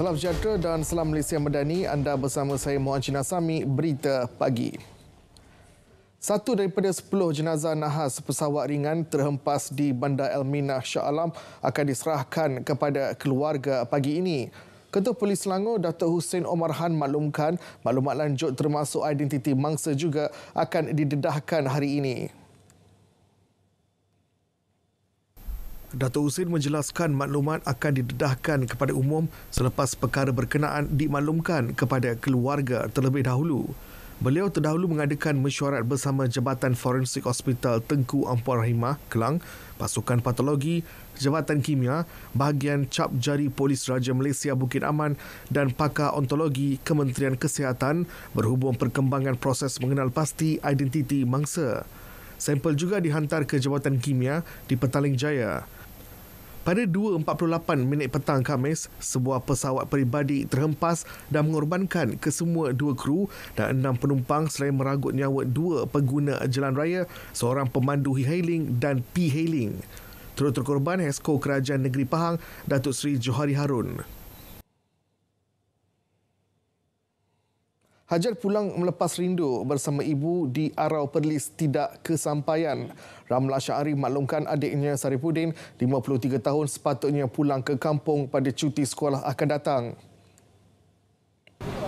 Salam sejahtera dan salam Malaysia Madani. Anda bersama saya Muhammad Cina Sami, Berita Pagi. Satu daripada 10 jenazah nahas pesawat ringan terhempas di Bandar Elminah Shah Alam akan diserahkan kepada keluarga pagi ini. Ketua Polis Selangor, Datuk Hussein Omar Han maklumkan maklumat lanjut termasuk identiti mangsa juga akan didedahkan hari ini. Datuk Hussein menjelaskan maklumat akan didedahkan kepada umum selepas perkara berkenaan dimaklumkan kepada keluarga terlebih dahulu. Beliau terdahulu mengadakan mesyuarat bersama Jabatan Forensik Hospital Tengku Ampuan Rahimah, Kelang, Pasukan Patologi, Jabatan Kimia, Bahagian Cap Jari Polis Raja Malaysia Bukit Aman dan pakar ontologi Kementerian Kesihatan berhubung perkembangan proses mengenal pasti identiti mangsa. Sampel juga dihantar ke Jabatan Kimia di Petaling Jaya. Pada 2.48 petang Khamis, sebuah pesawat peribadi terhempas dan mengorbankan kesemua 2 kru dan 6 penumpang selain meragut nyawa 2 pengguna jalan raya, seorang pemandu e-hailing dan P-hailing. Turut terkorban Esko Kerajaan Negeri Pahang, Datuk Seri Johari Harun. Hajat pulang melepas rindu bersama ibu di Arau Perlis tidak kesampaian. Ramla Syahari maklumkan adiknya Saripudin, 53 tahun, sepatutnya pulang ke kampung pada cuti sekolah akan datang.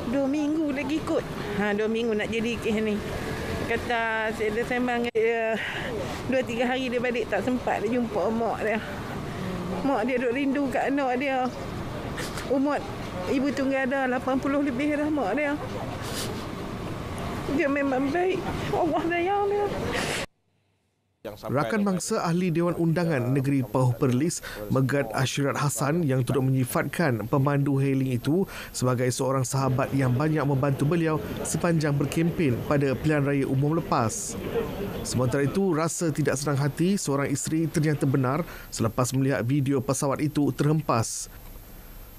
2 minggu lagi kot. 2 minggu nak jadi kes ni. Kata saya sembang dia 2-3 hari dia balik tak sempat dia jumpa mak dia. Mak dia duk rindu kat anak dia. Umur ibu tunggal dah 80 lebih dah mak dia. Dia memang baik. Allah sayang dia. Rakan Bangsa Ahli Dewan Undangan Negeri Pauh Perlis, Megat Ashirat Hassan yang turut menyifatkan pemandu hailing itu sebagai seorang sahabat yang banyak membantu beliau sepanjang berkempen pada pilihan raya umum lepas. Sementara itu, rasa tidak senang hati seorang isteri ternyata benar selepas melihat video pesawat itu terhempas.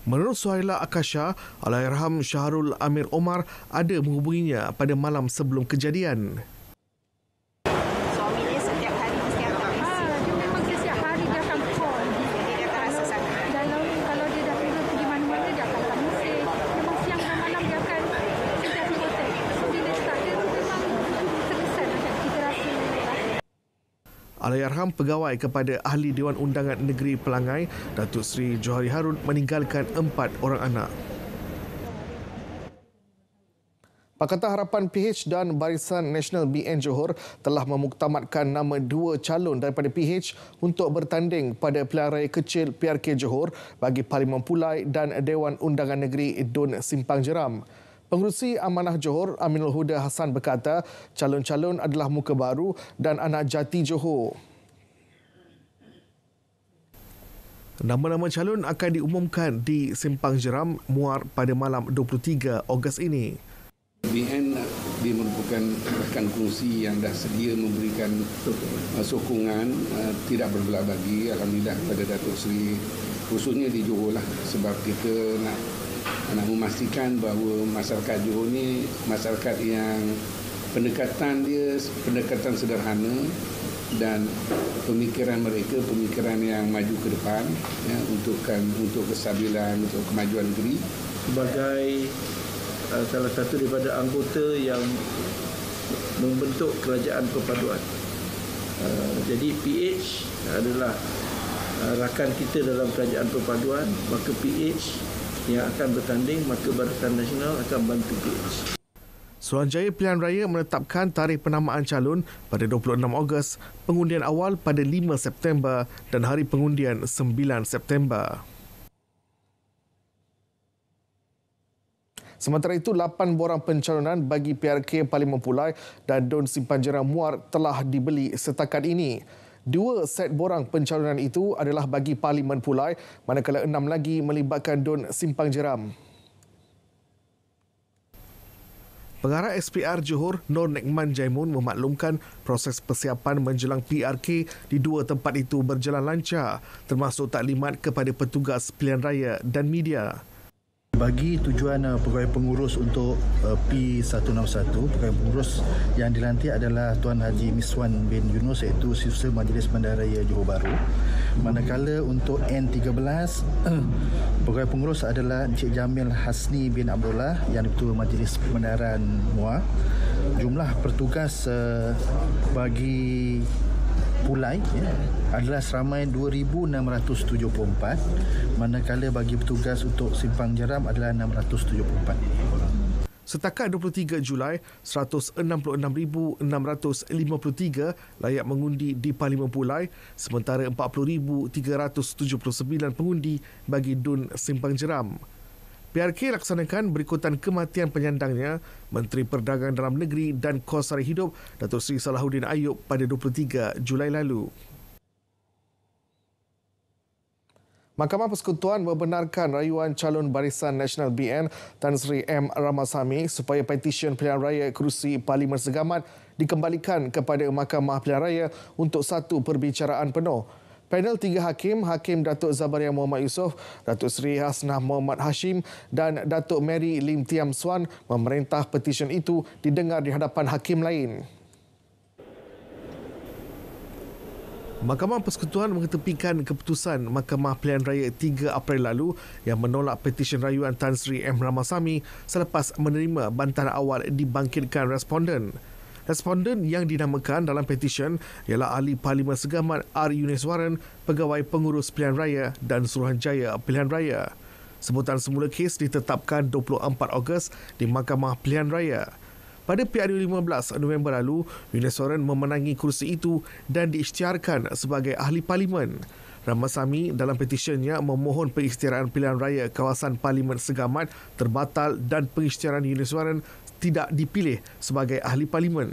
Menurut Suhaila Akasha, Allahyarham Syahrul Amir Omar ada menghubunginya pada malam sebelum kejadian. Suami dia setiap hari mesti akan mesej. Dia memang setiap hari dia akan call. Jadi dia akan rasa sangat. Kalau dia dah pergi mana-mana dia akan hantar mesej. Memang siang dan malam dia akan sentiasa kontak. So bila start dia tu memang terkesan macam kita rasa. Allahyarham pegawai kepada Ahli Dewan Undangan Negeri Pelangai, Datuk Seri Johari Harun meninggalkan 4 orang anak. Pakatan Harapan PH dan Barisan Nasional BN Johor telah memuktamadkan nama 2 calon daripada PH untuk bertanding pada pilihan raya kecil PRK Johor bagi Parlimen Pulai dan Dewan Undangan Negeri Dun Simpang Jeram. Pengerusi Amanah Johor, Aminul Huda Hassan berkata, calon-calon adalah muka baru dan anak jati Johor. Nama-nama calon akan diumumkan di Simpang Jeram, Muar pada malam 23 Ogos ini. BN dia merupakan rakan kongsi yang dah sedia memberikan sokongan tidak berbelah bagi, alhamdulillah, kepada Datuk Seri, khususnya di Johor lah, sebab kita nak memastikan bahawa masyarakat Johor ni masyarakat yang pendekatan sederhana dan pemikiran mereka pemikiran yang maju ke depan, ya, untuk kestabilan, untuk kemajuan negeri. Sebagai salah satu daripada anggota yang membentuk kerajaan perpaduan. Jadi PH adalah rakan kita dalam kerajaan perpaduan, maka PH yang akan bertanding, maka Barisan Nasional akan bantu PH. Suruhanjaya Pilihan Raya menetapkan tarikh penamaan calon pada 26 Ogos, pengundian awal pada 5 September dan hari pengundian 9 September. Sementara itu, 8 borang pencalonan bagi PRK Parlimen Pulai dan Dun Simpang Jeram Muar telah dibeli setakat ini. 2 set borang pencalonan itu adalah bagi Parlimen Pulai, manakala 6 lagi melibatkan Dun Simpang Jeram. Pengarah SPR Johor, Nur Nekman Jaimun memaklumkan proses persiapan menjelang PRK di 2 tempat itu berjalan lancar, termasuk taklimat kepada petugas pilihan raya dan media. Bagi tujuan pegawai pengurus untuk P161, pegawai pengurus yang dilantik adalah Tuan Haji Miswan bin Yunus, iaitu Sifsa Majlis Bandaraya Johor Bahru. Manakala untuk N13, pegawai pengurus adalah Encik Jamil Hasni bin Abdullah yang Ketua Majlis Bandaran Muar. Jumlah pertugas bagi Pulai adalah seramai 2,674, manakala bagi petugas untuk Simpang Jeram adalah 674. Setakat 23 Julai, 166,653 layak mengundi di Parlimen Pulai, sementara 40,379 pengundi bagi DUN Simpang Jeram. PRK laksanakan berikutan kematian penyandangnya, Menteri Perdagangan Dalam Negeri dan Kos Sara Hidup, Datuk Seri Salahuddin Ayub pada 23 Julai lalu. Mahkamah Persekutuan membenarkan rayuan calon Barisan Nasional BN Tan Sri M. Ramasamy supaya petisyen pilihan raya kerusi Parlimen Segamat dikembalikan kepada Mahkamah Pilihan Raya untuk satu perbicaraan penuh. Panel 3 Hakim, Hakim Datuk Zabaria Muhammad Yusof, Datuk Seri Hasnah Muhammad Hashim dan Datuk Mary Lim Tiam Swan memerintah petisyen itu didengar di hadapan hakim lain. Mahkamah Persekutuan mengetepikan keputusan Mahkamah Pilihan Raya 3 April lalu yang menolak petisyen rayuan Tan Sri M. Ramasamy selepas menerima bantahan awal dibangkitkan responden. Responden yang dinamakan dalam petisyen ialah Ahli Parlimen Segamat R. Yuniswaran, Pegawai Pengurus Pilihan Raya dan Suruhanjaya Pilihan Raya. Sebutan semula kes ditetapkan 24 Ogos di Mahkamah Pilihan Raya. Pada PRU 15 November lalu, Yuniswaran memenangi kursi itu dan diisytiharkan sebagai Ahli Parlimen. Ramasamy dalam petisyennya memohon pengisytiharan pilihan raya kawasan Parlimen Segamat terbatal dan pengisytiharan Yuniswaran tidak dipilih sebagai Ahli Parlimen.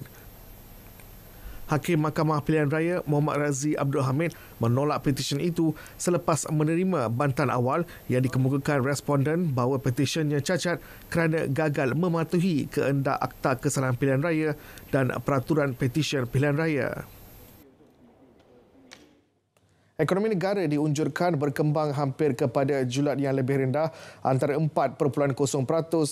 Hakim Mahkamah Pilihan Raya Muhammad Razi Abdul Hamid menolak petisyen itu selepas menerima bantahan awal yang dikemukakan responden bahawa petisyennya cacat kerana gagal mematuhi kehendak Akta Kesalahan Pilihan Raya dan Peraturan Petisyen Pilihan Raya. Ekonomi negara diunjurkan berkembang hampir kepada julat yang lebih rendah antara 4.0%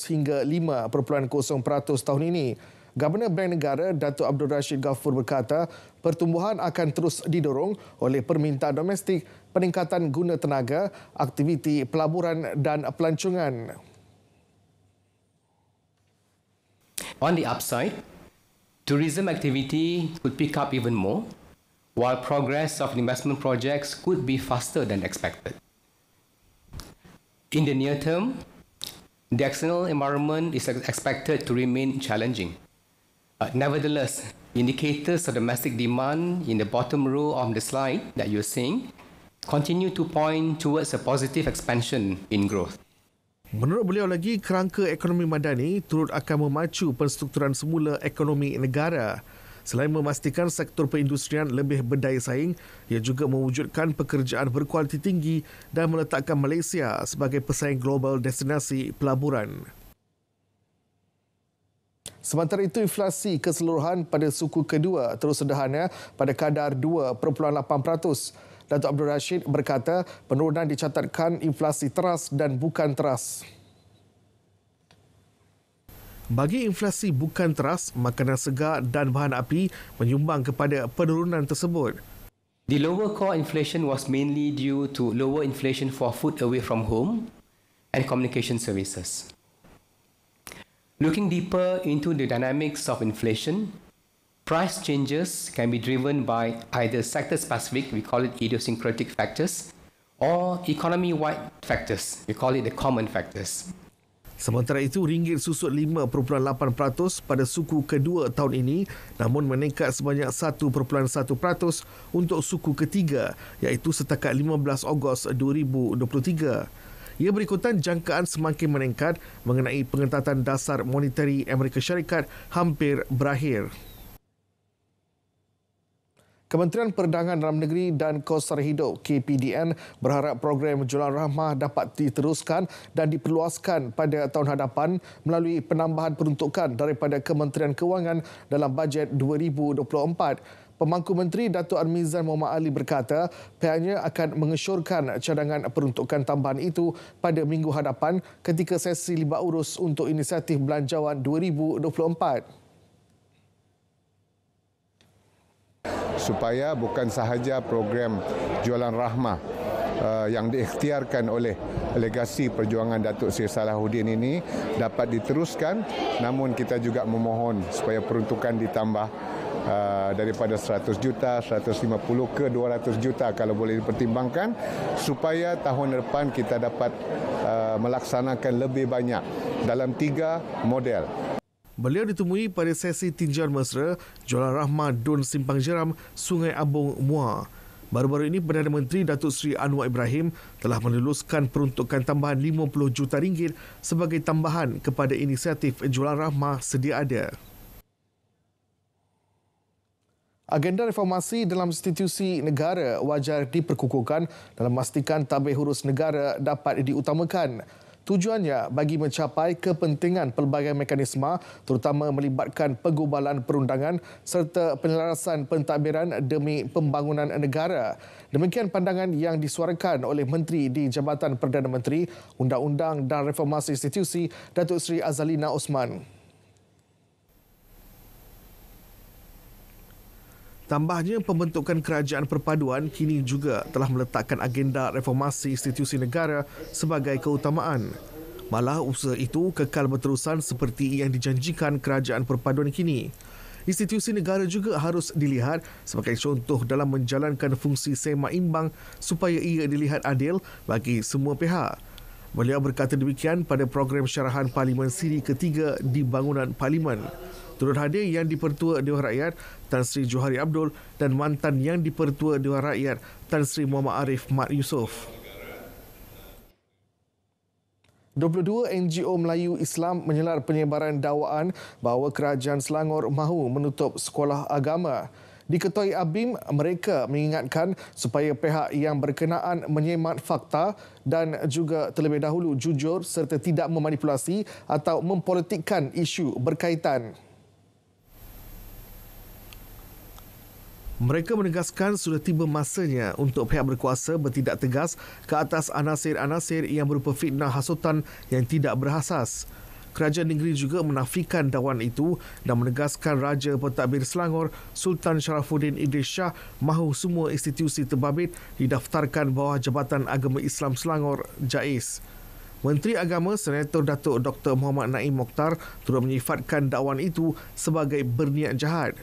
hingga 5.0% tahun ini. Governor Bank Negara Datuk Abdul Rashid Ghafur berkata pertumbuhan akan terus didorong oleh permintaan domestik, peningkatan guna tenaga, aktiviti pelaburan dan pelancongan. On the upside, tourism activity could pick up even more, while progress of investment projects could be faster than expected. In the near term, the external environment is expected to remain challenging. Nevertheless, indicators of domestic demand in the bottom row of the slide that you're seeing continue to point towards a positive expansion in growth. Menurut beliau lagi, kerangka ekonomi madani turut akan memacu penstrukturan semula ekonomi negara. Selain memastikan sektor perindustrian lebih berdaya saing, ia juga mewujudkan pekerjaan berkualiti tinggi dan meletakkan Malaysia sebagai pesaing global destinasi pelaburan. Sementara itu, inflasi keseluruhan pada suku kedua terus sederhana pada kadar 2.8%. Datuk Abdul Rashid berkata penurunan dicatatkan inflasi teras dan bukan teras. Bagi inflasi bukan teras, makanan segar dan bahan api menyumbang kepada penurunan tersebut. The lower core inflation was mainly due to lower inflation for food away from home and communication services. Looking deeper into the dynamics of inflation, price changes can be driven by either sector-specific, we call it idiosyncratic factors, or economy-wide factors, we call it the common factors. Sementara itu, ringgit susut 5.8% pada suku kedua tahun ini, namun meningkat sebanyak 1.1% untuk suku ketiga, iaitu setakat 15 Ogos 2023. Ia berikutan jangkaan semakin meningkat mengenai pengetatan dasar monetari Amerika Syarikat hampir berakhir. Kementerian Perdagangan Dalam Negeri dan Kos Sara Hidup KPDN berharap program Jualan Rahmah dapat diteruskan dan diperluaskan pada tahun hadapan melalui penambahan peruntukan daripada Kementerian Kewangan dalam bajet 2024. Pemangku Menteri Datuk Armizan Muhammad Ali berkata pihaknya akan mengesyorkan cadangan peruntukan tambahan itu pada minggu hadapan ketika sesi libat urus untuk inisiatif belanjawan 2024. Supaya bukan sahaja program jualan rahmah yang diikhtiarkan oleh legasi perjuangan Datuk Seri Salahuddin ini dapat diteruskan, namun kita juga memohon supaya peruntukan ditambah daripada 100 juta, 150 ke 200 juta kalau boleh dipertimbangkan, supaya tahun depan kita dapat melaksanakan lebih banyak dalam 3 model. Beliau ditemui pada sesi tinjauan mesra jualan rahmah Dun Simpang Jeram, Sungai Abung, Muar. Baru-baru ini Perdana Menteri Datuk Seri Anwar Ibrahim telah meluluskan peruntukan tambahan RM50 juta sebagai tambahan kepada inisiatif jualan rahmah sedia ada. Agenda reformasi dalam institusi negara wajar diperkukuhkan dalam memastikan tabir urus negara dapat diutamakan. Tujuannya bagi mencapai kepentingan pelbagai mekanisme terutama melibatkan penggubalan perundangan serta penyelarasan pentadbiran demi pembangunan negara. Demikian pandangan yang disuarakan oleh Menteri di Jabatan Perdana Menteri, Undang-Undang dan Reformasi Institusi, Datuk Seri Azalina Osman. Tambahnya, pembentukan kerajaan perpaduan kini juga telah meletakkan agenda reformasi institusi negara sebagai keutamaan. Malah usaha itu kekal berterusan seperti yang dijanjikan kerajaan perpaduan kini. Institusi negara juga harus dilihat sebagai contoh dalam menjalankan fungsi seimbang supaya ia dilihat adil bagi semua pihak. Beliau berkata demikian pada program syarahan Parlimen Siri ketiga di bangunan Parlimen. Turut hadir Yang di-Pertua Dewan Rakyat Tan Sri Johari Abdul dan mantan Yang di-Pertua Dewan Rakyat Tan Sri Muhammad Arif Mat Yusof. 22 NGO Melayu Islam menyelar penyebaran dakwaan bahawa Kerajaan Selangor mahu menutup sekolah agama. Diketuai ABIM, mereka mengingatkan supaya pihak yang berkenaan menyemat fakta dan juga terlebih dahulu jujur serta tidak memanipulasi atau mempolitikkan isu berkaitan. Mereka menegaskan sudah tiba masanya untuk pihak berkuasa bertindak tegas ke atas anasir-anasir yang berupa fitnah hasutan yang tidak berasas. Kerajaan negeri juga menafikan dakwaan itu dan menegaskan Raja Pentadbir Selangor, Sultan Sharafuddin Idris Shah, mahu semua institusi terbabit didaftarkan bawah Jabatan Agama Islam Selangor, JAIS. Menteri Agama Senator Datuk Dr. Muhammad Naim Mokhtar turut menyifatkan dakwaan itu sebagai berniat jahat.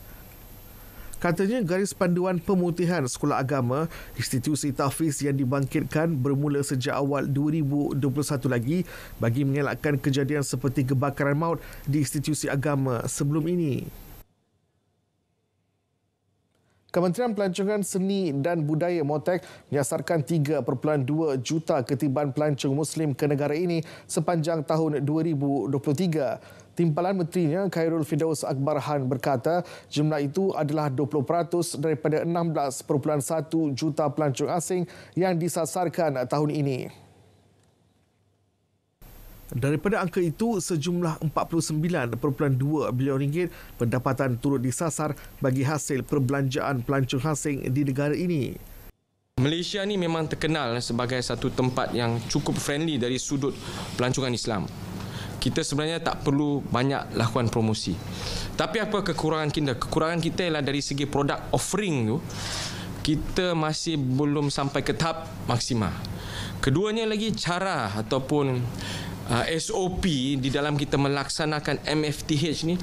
Katanya garis panduan pemutihan sekolah agama, institusi tahfiz yang dibangkitkan bermula sejak awal 2021 lagi bagi mengelakkan kejadian seperti kebakaran maut di institusi agama sebelum ini. Kementerian Pelancongan Seni dan Budaya MOTEK menyasarkan 3.2 juta ketiban pelancong Muslim ke negara ini sepanjang tahun 2023. Timpalan menterinya Khairul Firdaus Akbar Han berkata jumlah itu adalah 20% daripada 16.1 juta pelancong asing yang disasarkan tahun ini. Daripada angka itu, sejumlah 49.2 bilion ringgit pendapatan turut disasar bagi hasil perbelanjaan pelancong asing di negara ini. Malaysia ni memang terkenal sebagai satu tempat yang cukup friendly dari sudut pelancongan Islam. Kita sebenarnya tak perlu banyak lakukan promosi. Tapi apa kekurangan kita? Kekurangan kita ialah dari segi produk offering tu, kita masih belum sampai ke tahap maksimal. Keduanya lagi cara ataupun SOP di dalam kita melaksanakan MFTH ni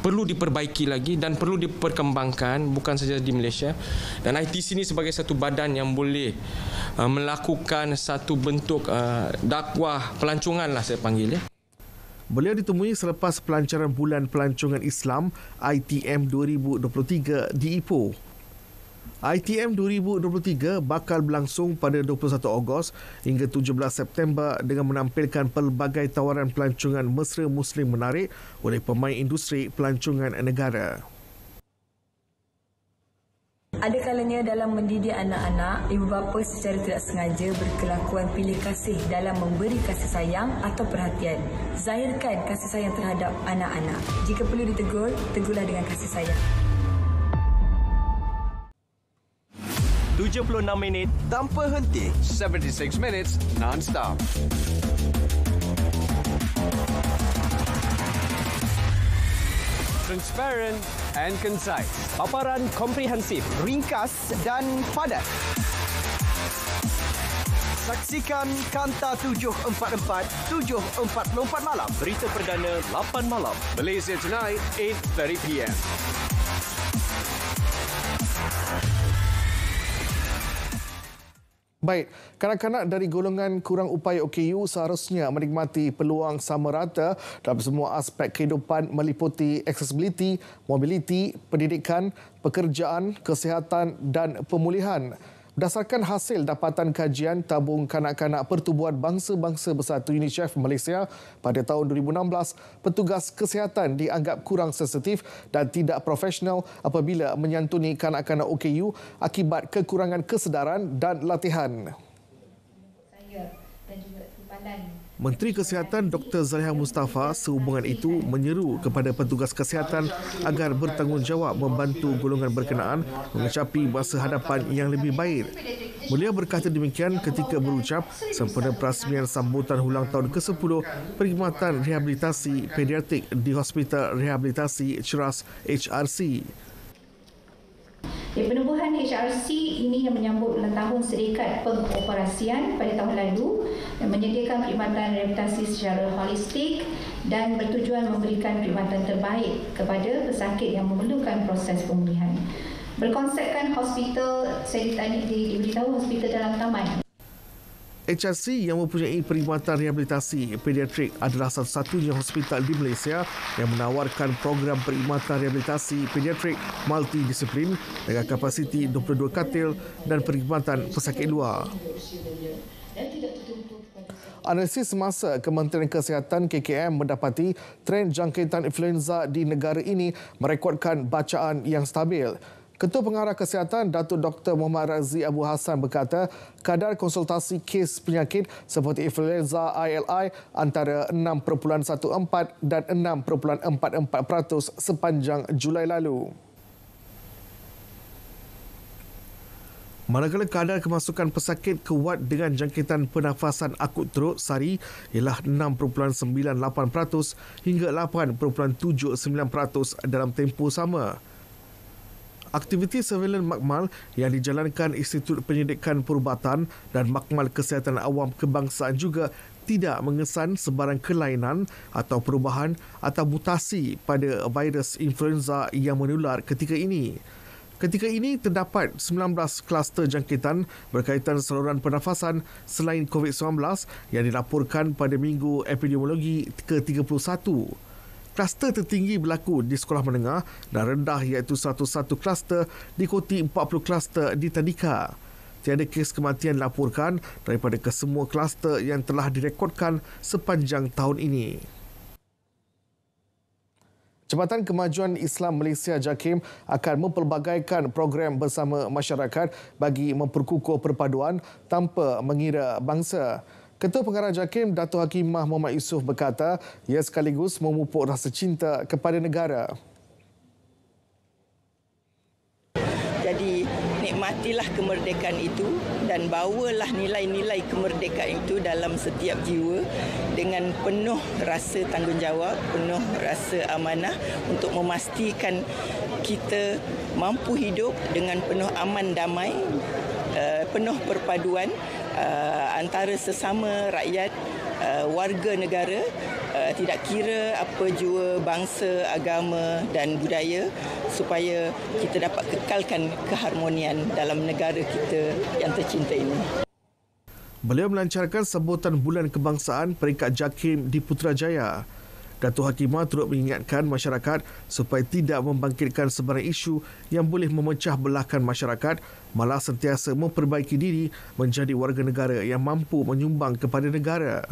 perlu diperbaiki lagi dan perlu diperkembangkan bukan saja di Malaysia. Dan ITC ni sebagai satu badan yang boleh melakukan satu bentuk dakwah pelancongan lah saya panggil ya. Beliau ditemui selepas pelancaran Bulan Pelancongan Islam ITM 2023 di Ipoh. ITM 2023 bakal berlangsung pada 21 Ogos hingga 17 September dengan menampilkan pelbagai tawaran pelancongan mesra Muslim menarik oleh pemain industri pelancongan negara. Ada kalanya dalam mendidik anak-anak, ibu bapa secara tidak sengaja berkelakuan pilih kasih dalam memberi kasih sayang atau perhatian. Zahirkan kasih sayang terhadap anak-anak. Jika perlu ditegur, tegurlah dengan kasih sayang. 76 minit tanpa henti. 76 minutes non-stop. Transparent and concise. Paparan komprehensif, ringkas dan padat. Saksikan Kanta 744, 7.44 malam. Berita perdana 8 malam. Malaysia Tonight, 8:30 PM. Baik, kanak-kanak dari golongan kurang upaya OKU seharusnya menikmati peluang sama rata dalam semua aspek kehidupan meliputi accessibility, mobility, pendidikan, pekerjaan, kesihatan dan pemulihan. Berdasarkan hasil dapatan kajian tabung kanak-kanak Pertubuhan Bangsa-Bangsa Bersatu UNICEF Malaysia pada tahun 2016, petugas kesihatan dianggap kurang sensitif dan tidak profesional apabila menyantuni kanak-kanak OKU akibat kekurangan kesedaran dan latihan. Menteri Kesihatan Dr. Zaliha Mustafa sehubungan itu menyeru kepada petugas kesihatan agar bertanggungjawab membantu golongan berkenaan mengecapi masa hadapan yang lebih baik. Beliau berkata demikian ketika berucap sempena perasmian sambutan ulang tahun ke-10 Perkhidmatan Rehabilitasi Pediatrik di Hospital Rehabilitasi Ceras HRC. Penubuhan HRC ini yang menyambut ulang tahun Syarikat Pengoperasian pada tahun lalu dan menyediakan perkhidmatan rehabilitasi secara holistik dan bertujuan memberikan perkhidmatan terbaik kepada pesakit yang memerlukan proses pemulihan. Berkonsepkan hospital, saya diberitahu hospital dalam taman. HRC yang mempunyai perkhidmatan rehabilitasi pediatrik adalah satu-satunya hospital di Malaysia yang menawarkan program perkhidmatan rehabilitasi pediatrik multidisiplin dengan kapasiti 22 katil dan perkhidmatan pesakit luar. Analisis semasa Kementerian Kesihatan KKM mendapati trend jangkitan influenza di negara ini merekodkan bacaan yang stabil. Ketua Pengarah Kesihatan Datuk Dr. Muhammad Razi Abu Hassan berkata kadar konsultasi kes penyakit seperti influenza ILI antara 6.14 dan 6.44% sepanjang Julai lalu. Manakala kadar kemasukan pesakit kuat dengan jangkitan pernafasan akut teruk SARI ialah 6.98% hingga 8.79% dalam tempoh sama. Aktiviti surveillance makmal yang dijalankan Institut Penyidikan Perubatan dan Makmal Kesihatan Awam Kebangsaan juga tidak mengesan sebarang kelainan atau perubahan atau mutasi pada virus influenza yang menular ketika ini. Ketika ini terdapat 19 kluster jangkitan berkaitan saluran pernafasan selain COVID-19 yang dilaporkan pada Minggu Epidemiologi ke-31. Kluster tertinggi berlaku di sekolah menengah dan rendah iaitu 101 kluster diikuti 40 kluster di tadika. Tiada kes kematian dilaporkan daripada kesemua kluster yang telah direkodkan sepanjang tahun ini. Jabatan Kemajuan Islam Malaysia JAKIM akan mempelbagaikan program bersama masyarakat bagi memperkukuh perpaduan tanpa mengira bangsa. Ketua Pengarah JAKIM Datuk Hakimah Muhammad Yusof berkata ia sekaligus memupuk rasa cinta kepada negara. Jadi nikmatilah kemerdekaan itu dan bawalah nilai-nilai kemerdekaan itu dalam setiap jiwa dengan penuh rasa tanggungjawab, penuh rasa amanah untuk memastikan kita mampu hidup dengan penuh aman damai, penuh perpaduan antara sesama rakyat, warga negara, tidak kira apa jua bangsa, agama dan budaya supaya kita dapat kekalkan keharmonian dalam negara kita yang tercinta ini. Beliau melancarkan sambutan Bulan Kebangsaan peringkat JAKIM di Putrajaya. Datuk Hakimah turut mengingatkan masyarakat supaya tidak membangkitkan sebarang isu yang boleh memecah belahkan masyarakat, malah sentiasa memperbaiki diri menjadi warga negara yang mampu menyumbang kepada negara.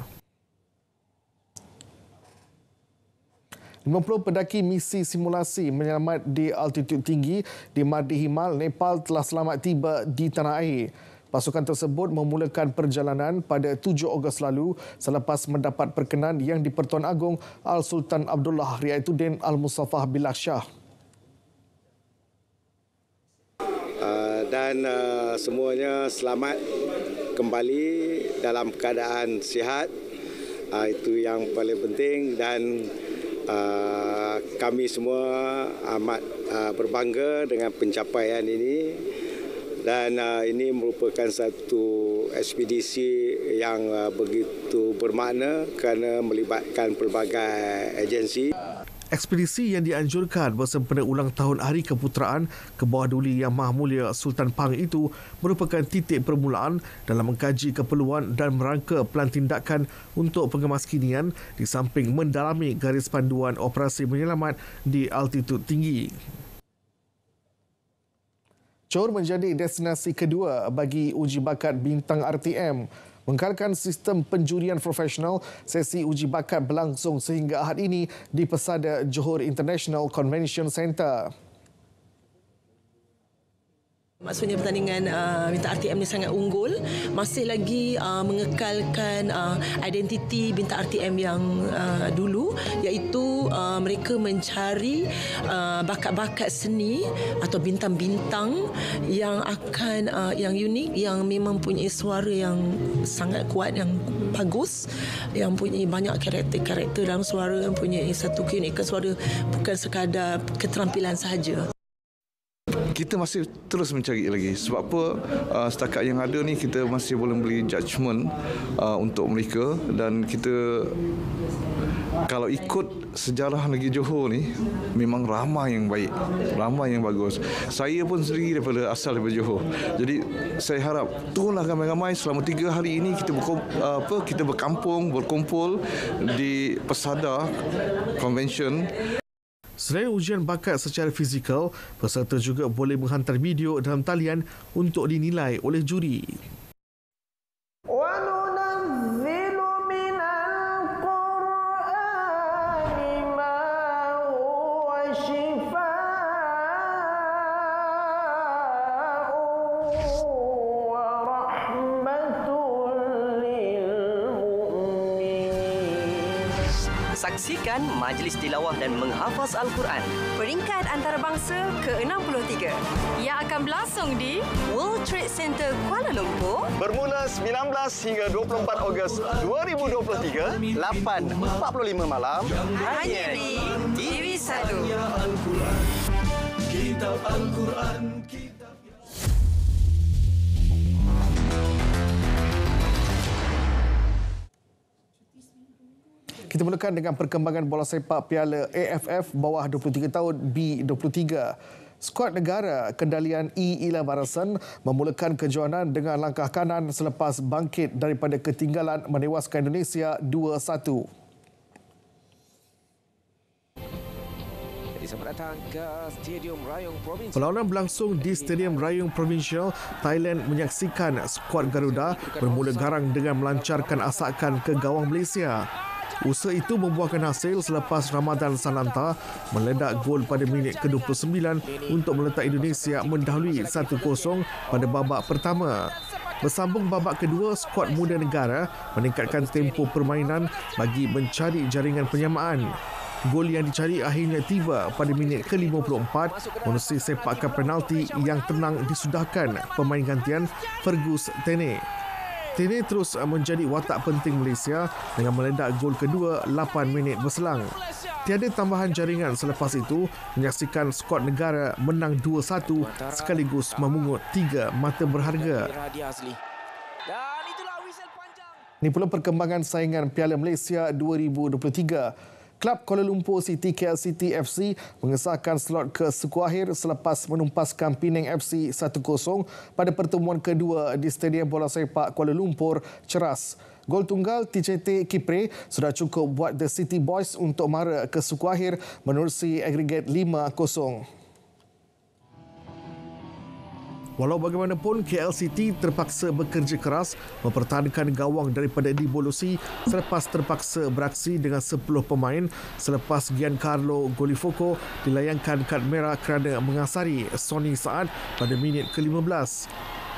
50 pendaki misi simulasi menyelamat di altitud tinggi di Mardi Himal, Nepal telah selamat tiba di tanah air. Pasukan tersebut memulakan perjalanan pada 7 Ogos lalu selepas mendapat perkenan yang di-Pertuan Agong Al-Sultan Abdullah Riayatuddin Al-Musaffah Billah Shah. Dan dan semuanya selamat kembali dalam keadaan sihat. Itu yang paling penting dan kami semua amat berbangga dengan pencapaian ini dan ini merupakan satu ekspedisi yang begitu bermakna kerana melibatkan pelbagai agensi. Ekspedisi yang dianjurkan bersempena ulang tahun Hari Keputeraan ke bawah duli Yang Maha Mulia Sultan Pahang itu merupakan titik permulaan dalam mengkaji keperluan dan merangka pelan tindakan untuk pengemaskinian di samping mendalami garis panduan operasi menyelamat di altitud tinggi. Johor menjadi destinasi kedua bagi uji bakat bintang RTM. Menggalakkan sistem penjurian profesional, sesi uji bakat berlangsung sehingga Ahad ini di Pesada Johor International Convention Centre. Maksudnya pertandingan bintang RTM ni sangat unggul, masih lagi mengekalkan identiti bintang RTM yang dulu, iaitu mereka mencari bakat-bakat seni atau bintang-bintang yang akan yang unik, yang memang punya suara yang sangat kuat, yang bagus, yang punya banyak karakter dalam suara, yang punya satu keunikan suara, bukan sekadar keterampilan sahaja. Kita masih terus mencari lagi. Sebab apa? Setakat yang ada ni kita masih belum beri judgement untuk mereka dan kita kalau ikut sejarah negeri Johor ni memang ramai yang baik, ramai yang bagus. Saya pun sendiri asal daripada Johor. Jadi saya harap turunlah ramai-ramai selama 3 hari ini kita berkampung, berkumpul di Pesada Convention. Selain ujian bakat secara fizikal, peserta juga boleh menghantar video dalam talian untuk dinilai oleh juri. Saksikan majlis tilawah dan menghafaz Al-Quran. Peringkat antarabangsa ke-63 yang akan berlangsung di World Trade Center Kuala Lumpur Bermula 19 hingga 24 Ogos 2023, 8.45 malam. hanya di TV1. Kitab Al-Quran. Kita mulakan dengan perkembangan bola sepak Piala AFF bawah 23 tahun B23. Skuad negara kendalian Ila Barasan memulakan kejohanan dengan langkah kanan selepas bangkit daripada ketinggalan menewaskan Indonesia 2-1. Perlawanan berlangsung di Stadium Rayong Provincial. Thailand menyaksikan skuad Garuda bermula garang dengan melancarkan asakan ke gawang Malaysia. Usaha itu membuahkan hasil selepas Ramadan Sananta meledak gol pada minit ke-29 untuk meletak Indonesia mendahului 1-0 pada babak pertama. Bersambung babak kedua, skuad muda negara meningkatkan tempo permainan bagi mencari jaringan penyamaan. Gol yang dicari akhirnya tiba pada minit ke-54 menerusi sepakan penalti yang tenang disudahkan pemain gantian Fergus Tene. Tene terus menjadi watak penting Malaysia dengan meledak gol kedua 8 minit berselang. Tiada tambahan jaringan selepas itu menyaksikan skuad negara menang 2-1 sekaligus memungut 3 mata berharga. Ini pula perkembangan saingan Piala Malaysia 2023. Klub Kuala Lumpur City KL City FC mengesahkan slot ke suku akhir selepas menumpaskan Penang FC 1-0 pada pertemuan kedua di Stadium Bola Sepak Kuala Lumpur Ceras. Gol tunggal TJT Kipre sudah cukup buat The City Boys untuk mara ke suku akhir menerusi agregat 5-0. Walau bagaimanapun, KL City terpaksa bekerja keras mempertahankan gawang daripada devolusi selepas terpaksa beraksi dengan 10 pemain selepas Giancarlo Golifoco dilayangkan kad merah kerana mengasari Sonny Saad pada minit ke-15.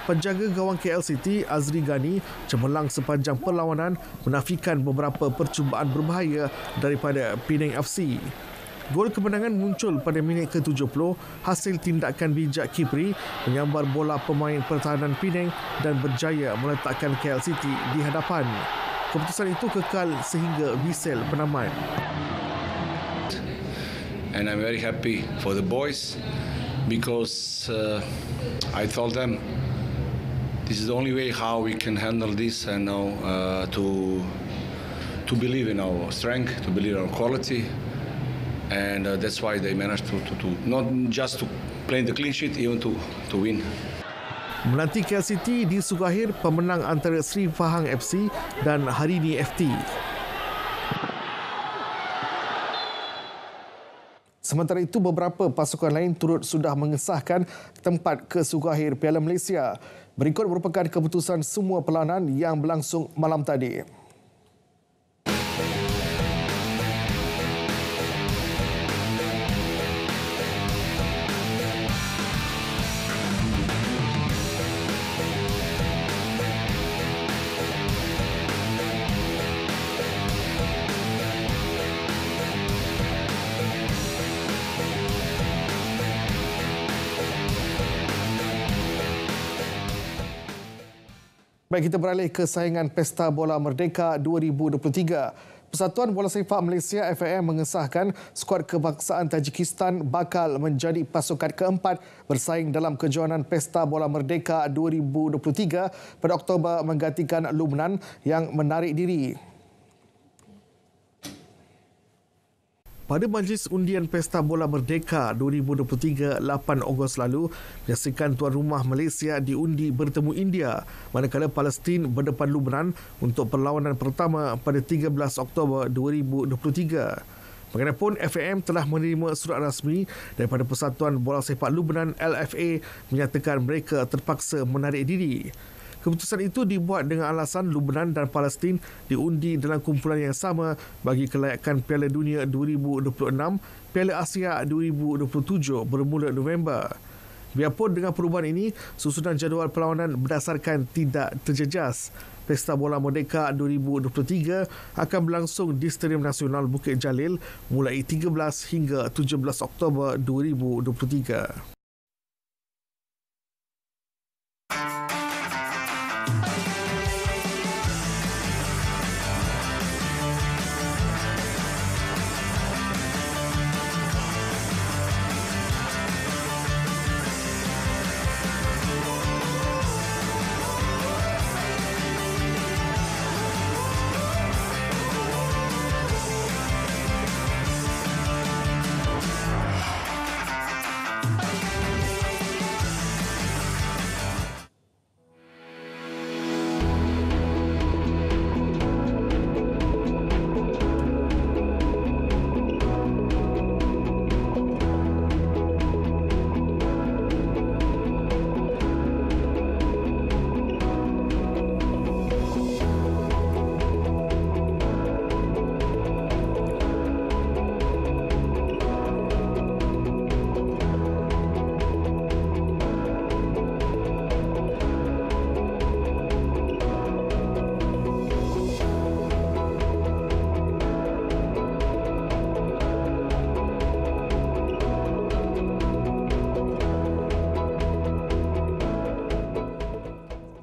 Penjaga gawang KL City, Azri Ghani, cemerlang sepanjang perlawanan menafikan beberapa percubaan berbahaya daripada Penang FC. Gol kemenangan muncul pada minit ke-70 hasil tindakan bijak Kipri menyambar bola pemain pertahanan Penang dan berjaya meletakkan KL City di hadapan. Keputusan itu kekal sehingga whistle penamat. And I'm very happy for the boys because I told them this is the only way how we can handle this and now to believe in our strength, to believe in our quality. And that's why they managed to not just to play the clean sheet, even to win. Menanti KL City di Sugahir, pemenang antara Sri Pahang FC dan Harini FT. Sementara itu, beberapa pasukan lain turut sudah mengesahkan tempat ke Sugahir Piala Malaysia. Berikut merupakan keputusan semua perlawanan yang berlangsung malam tadi. Baik, kita beralih ke saingan Pesta Bola Merdeka 2023. Persatuan Bola Sepak Malaysia FAM mengesahkan skuad kebangsaan Tajikistan bakal menjadi pasukan keempat bersaing dalam kejohanan Pesta Bola Merdeka 2023 pada Oktober menggantikan Lubnan yang menarik diri. Pada Majlis Undian Pesta Bola Merdeka 2023 8 Ogos lalu, menyaksikan tuan rumah Malaysia diundi bertemu India, manakala Palestin berdepan Lubnan untuk perlawanan pertama pada 13 Oktober 2023. Bagaimanapun, FAM telah menerima surat rasmi daripada Persatuan Bola Sepak Lubnan LFA menyatakan mereka terpaksa menarik diri. Keputusan itu dibuat dengan alasan Lubnan dan Palestin diundi dalam kumpulan yang sama bagi kelayakan Piala Dunia 2026, Piala Asia 2027 bermula November. Biarpun dengan perubahan ini, susunan jadual perlawanan berdasarkan tidak terjejas. Pesta Bola Merdeka 2023 akan berlangsung di Stadium Nasional Bukit Jalil mulai 13 hingga 17 Oktober 2023.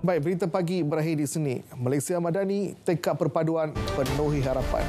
Baik, berita pagi berakhir di sini. Malaysia Madani, tekad perpaduan penuhi harapan.